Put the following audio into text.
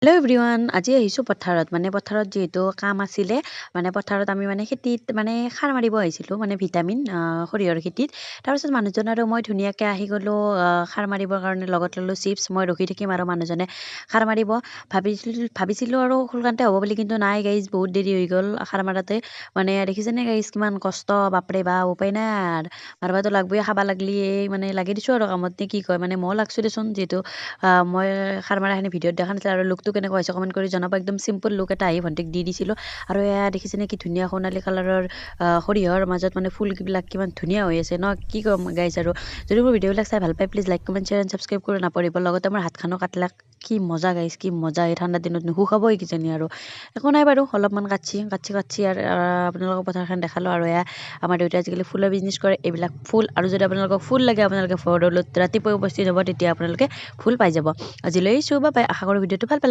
hello' everyone আজি আহিছোঁ পথাৰত পথাৰত যিহেতু কাম আছিলে পথাৰত আমি খেতিত সাৰ মাৰিব আহিছিলোঁ ভিটামিন সৰিয়হৰ খেতিত তাৰপিছত মানুহজন আৰু মই ধুনীয়াকৈ আহি গ'লোঁ সাৰ মাৰিবৰ কাৰণে লগত ল'লোঁ চিপছ মই ৰখি থাকিম আৰু মানুহজনে সাৰ মাৰিব ভাবিছিলোঁ আৰু সোনকালতে হ'ব বুলি কিন্তু নাই গাইজ বহুত দেৰি হৈ গ'ল সাৰ মাৰাতে দেখিছেনে গাইজ কিমান কষ্ট বাপৰে বা উপায় নাই আৰু মাৰিবতো লাগবই খাব লাগলি লাগি দিছোঁ আৰু কামত নে কি কয় ময়ো লাগছোঁ দেচোন যিহেতু মই সাৰ মাৰাখিনি ভিডিঅ'ত দেখা নাছিলোঁ আৰু লুকটো কেনেকুৱা হৈছে কমেণ্ট কৰি জনাব একদম চিম্পল লুক এটা আহি ভণ্টিক দি দিছিলোঁ আৰু এয়া দেখিছেনে কি ধুনীয়া সোণালী কালাৰৰ সৰিয়হৰ মাজত ফুলবিলাক কিমান ধুনীয়া হৈ আছে ন কি ক'ম গাইজ আৰু যদি মোৰ ভিডিঅ'বিলাক চাই ভাল পায় please like comment share and subscribe কৰি নাপাহৰিব লগতে মোৰ হাতখনো কাটলাক কি মজা গাইজ কি মজা এই ঠাণ্ডা দিনত নুশুকাবই কিজানি আৰু একো নাই বাৰু অলপমান কাটছি আৰু আপোনালোকক পথাৰখন দেখালোঁ আৰু এয়া আমাৰ দেউতাই আজিকালি ফুলৰ বিজনেছ কৰে এইবিলাক ফুল আৰু যদি আপোনালোকক ফুল লাগে আপোনালোকে ভৰদৌলত ৰাতিপুৱাই উপস্থিত হ'ব তেতিয়া আপোনালোকে ফুল পাই যাব আজিলৈ আহিছোঁ বা পাই আশা কৰোঁ ভিডিঅ'টো ভাল পালে